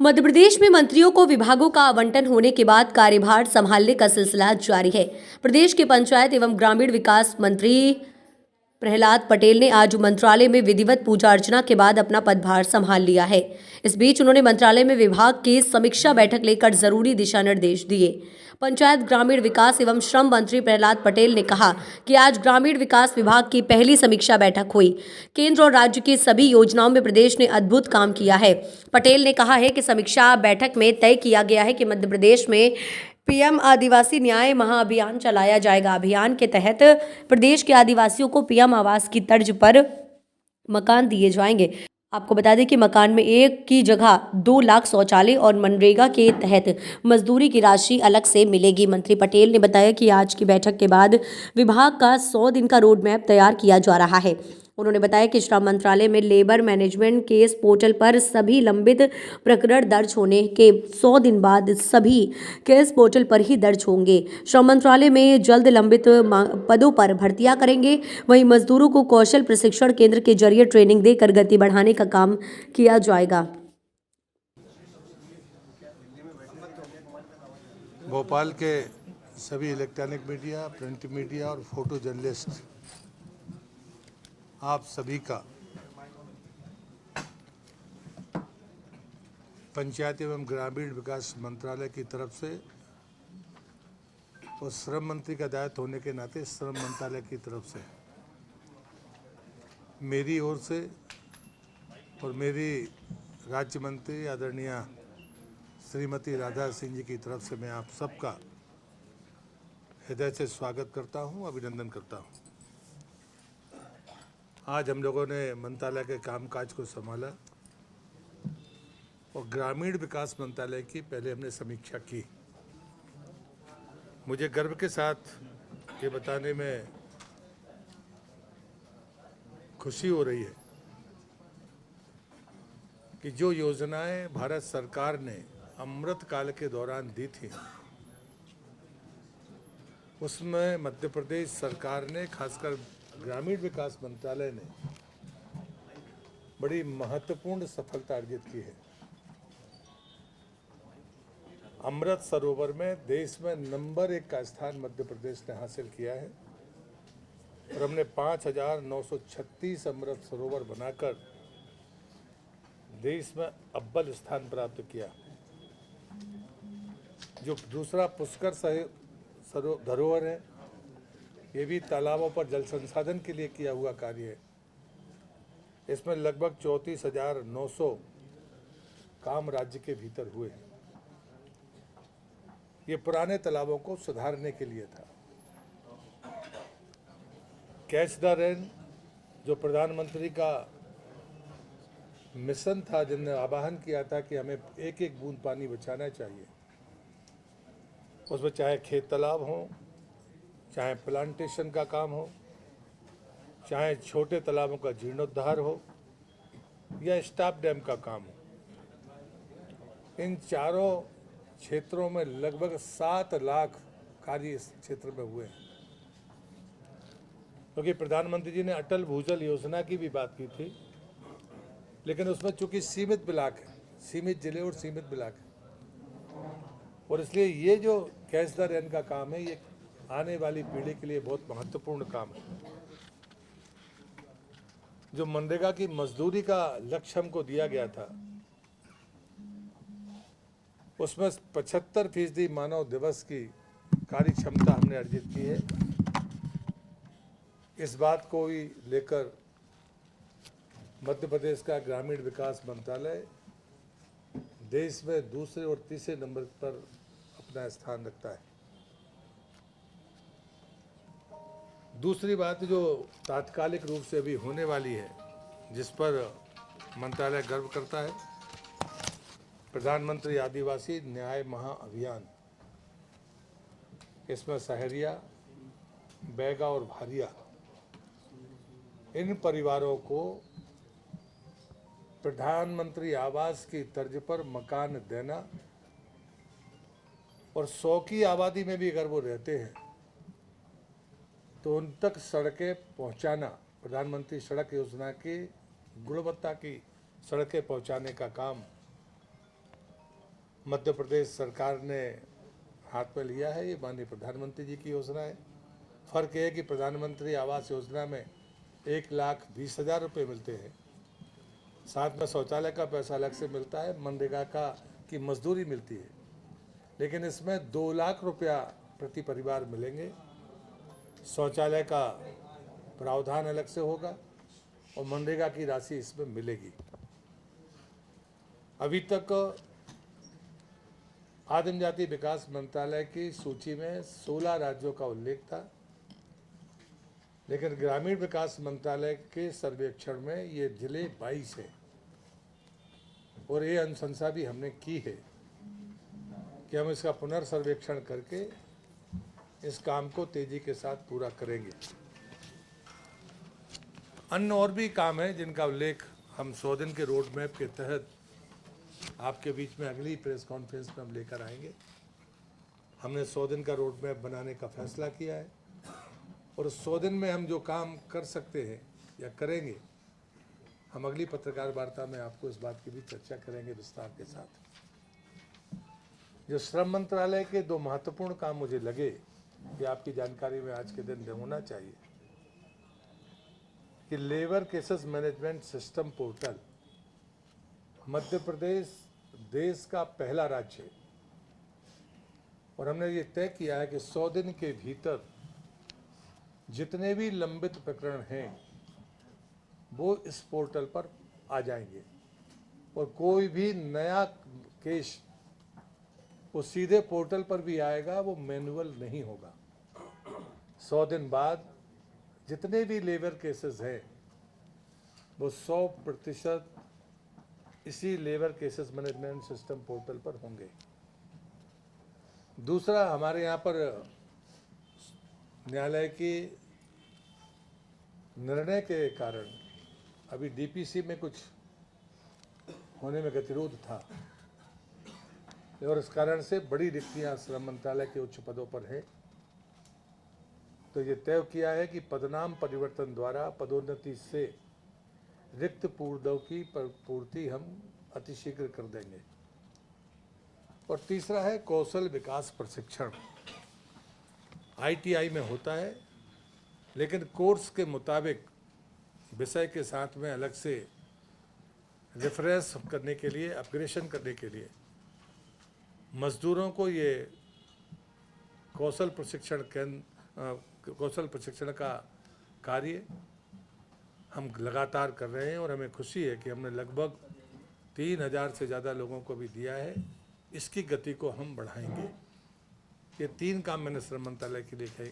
मध्य प्रदेश में मंत्रियों को विभागों का आवंटन होने के बाद कार्यभार संभालने का सिलसिला जारी है। प्रदेश के पंचायत एवं ग्रामीण विकास मंत्री प्रहलाद पटेल ने आज मंत्रालय में विधिवत पूजा अर्चना के बाद अपना पदभार संभाल लिया है। इस बीच उन्होंने मंत्रालय में विभाग की समीक्षा बैठक लेकर जरूरी दिशा निर्देश दिए। पंचायत ग्रामीण विकास एवं श्रम मंत्री प्रहलाद पटेल ने कहा कि आज ग्रामीण विकास विभाग की पहली समीक्षा बैठक हुई। केंद्र और राज्य की सभी योजनाओं में प्रदेश ने अद्भुत काम किया है। पटेल ने कहा है कि समीक्षा बैठक में तय किया गया है कि मध्य प्रदेश में पीएम आदिवासी न्याय महाअभियान चलाया जाएगा। अभियान के तहत प्रदेश के आदिवासियों को पीएम आवास की तर्ज पर मकान दिए जाएंगे। आपको बता दें कि मकान में एक की जगह 2 लाख शौचालय और मनरेगा के तहत मजदूरी की राशि अलग से मिलेगी। मंत्री पटेल ने बताया कि आज की बैठक के बाद विभाग का 100 दिन का रोड मैप तैयार किया जा रहा है। उन्होंने बताया कि श्रम मंत्रालय में लेबर मैनेजमेंट केस पोर्टल पर सभी लंबित प्रकरण दर्ज होने के 100 दिन बाद सभी केस पोर्टल पर ही दर्ज होंगे। श्रम मंत्रालय में जल्द लंबित पदों पर भर्तियां करेंगे। वहीं मजदूरों को कौशल प्रशिक्षण केंद्र के जरिए ट्रेनिंग देकर गति बढ़ाने का काम किया जाएगा। भोपाल के सभी इलेक्ट्रॉनिक मीडिया, प्रिंट मीडिया और फोटो जर्नलिस्ट, आप सभी का पंचायत एवं ग्रामीण विकास मंत्रालय की तरफ से और श्रम मंत्री का दायित्व होने के नाते श्रम मंत्रालय की तरफ से मेरी ओर से और मेरी राज्य मंत्री आदरणीय श्रीमती राधा सिंह जी की तरफ से मैं आप सबका हृदय से स्वागत करता हूं, अभिनंदन करता हूं। आज हम लोगों ने मंत्रालय के कामकाज को संभाला और ग्रामीण विकास मंत्रालय की पहले हमने समीक्षा की। मुझे गर्व के साथ ये बताने में खुशी हो रही है कि जो योजनाएं भारत सरकार ने अमृत काल के दौरान दी थी, उसमें मध्य प्रदेश सरकार ने, खासकर ग्रामीण विकास मंत्रालय ने, बड़ी महत्वपूर्ण सफलता अर्जित की है। अमृत सरोवर में देश में नंबर 1 का स्थान मध्य प्रदेश ने हासिल किया है और हमने 5,936 अमृत सरोवर बनाकर देश में अव्वल स्थान प्राप्त किया। जो दूसरा पुष्कर धरोहर है, ये भी तालाबों पर जल संसाधन के लिए किया हुआ कार्य है। इसमें लगभग 34,900 काम राज्य के भीतर हुए हैं। ये पुराने तालाबों को सुधारने के लिए था। कैच द रेन जो प्रधानमंत्री का मिशन था, जिनने आह्वान किया था कि हमें एक एक बूंद पानी बचाना चाहिए, उसमें चाहे खेत तालाब हो, चाहे प्लांटेशन का काम हो, चाहे छोटे तालाबों का जीर्णोद्धार हो या स्टॉप डैम का काम हो, इन चारों क्षेत्रों में लगभग 7 लाख कार्य इस क्षेत्र में हुए हैं। क्योंकि प्रधानमंत्री जी ने अटल भूजल योजना की भी बात की थी, लेकिन उसमें चूंकि सीमित ब्लॉक है, सीमित जिले और सीमित ब्लॉक है, और इसलिए ये जो कैच द रेन का काम है, ये आने वाली पीढ़ी के लिए बहुत महत्वपूर्ण काम है। जो मनरेगा की मजदूरी का लक्ष्य हमको दिया गया था, उसमें 75% मानव दिवस की कार्य क्षमता हमने अर्जित की है। इस बात को ही लेकर मध्य प्रदेश का ग्रामीण विकास मंत्रालय देश में दूसरे और तीसरे नंबर पर अपना स्थान रखता है। दूसरी बात जो तात्कालिक रूप से अभी होने वाली है, जिस पर मंत्रालय गर्व करता है, प्रधानमंत्री आदिवासी न्याय महाअभियान। इसमें सहरिया, बैगा और भारिया, इन परिवारों को प्रधानमंत्री आवास की तर्ज पर मकान देना और 100 की आबादी में भी अगर वो रहते हैं तो उन तक सड़कें पहुंचाना, प्रधानमंत्री सड़क योजना की गुणवत्ता की सड़कें पहुंचाने का काम मध्य प्रदेश सरकार ने हाथ में लिया है। ये माननीय प्रधानमंत्री जी की योजना है। फ़र्क ये है कि प्रधानमंत्री आवास योजना में 1,20,000 रुपये मिलते हैं, साथ में शौचालय का पैसा अलग से मिलता है, मनरेगा की मजदूरी मिलती है। लेकिन इसमें 2 लाख रुपया प्रति परिवार मिलेंगे। शौचालय का प्रावधान अलग से होगा और मनरेगा की राशि इसमें मिलेगी। अभी तक आदिम जाति विकास मंत्रालय की सूची में 16 राज्यों का उल्लेख था, लेकिन ग्रामीण विकास मंत्रालय के सर्वेक्षण में ये जिले 22 हैं। और ये अनुशंसा भी हमने की है कि हम इसका पुनर्सर्वेक्षण करके इस काम को तेजी के साथ पूरा करेंगे। अन्य और भी काम हैं जिनका उल्लेख हम 100 दिन के रोड मैप के तहत आपके बीच में अगली प्रेस कॉन्फ्रेंस में हम लेकर आएंगे। हमने 100 दिन का रोड मैप बनाने का फैसला किया है और 100 दिन में हम जो काम कर सकते हैं या करेंगे, हम अगली पत्रकार वार्ता में आपको इस बात की भी चर्चा करेंगे विस्तार के साथ। जो श्रम मंत्रालय के 2 महत्वपूर्ण काम मुझे लगे कि आपकी जानकारी में आज के दिन होना चाहिए कि labour cases management system portal, Madhya Pradesh देश का पहला राज्य है और हमने ये तय किया है कि 100 दिन के भीतर जितने भी लंबित प्रकरण हैं वो इस पोर्टल पर आ जाएंगे और कोई भी नया केस वो सीधे पोर्टल पर भी आएगा, वो मैनुअल नहीं होगा। 100 दिन बाद जितने भी लेबर केसेस हैं वो 100% इसी labour cases management system portal पर होंगे। दूसरा, हमारे यहाँ पर न्यायालय के निर्णय के कारण अभी डीपीसी में कुछ होने में गतिरोध था और इस कारण से बड़ी रिक्तियाँ श्रम मंत्रालय के उच्च पदों पर हैं। तो ये तय किया है कि पदनाम परिवर्तन द्वारा पदोन्नति से रिक्त पदों की पूर्ति हम अतिशीघ्र कर देंगे। और तीसरा है कौशल विकास प्रशिक्षण। ITI में होता है, लेकिन कोर्स के मुताबिक विषय के साथ में अलग से रेफरेंस करने के लिए, अपग्रेडेशन करने के लिए मजदूरों को ये कौशल प्रशिक्षण का कार्य हम लगातार कर रहे हैं और हमें खुशी है कि हमने लगभग 3,000 से ज़्यादा लोगों को भी दिया है। इसकी गति को हम बढ़ाएंगे। ये 3 काम मैंने श्रम मंत्रालय के लिए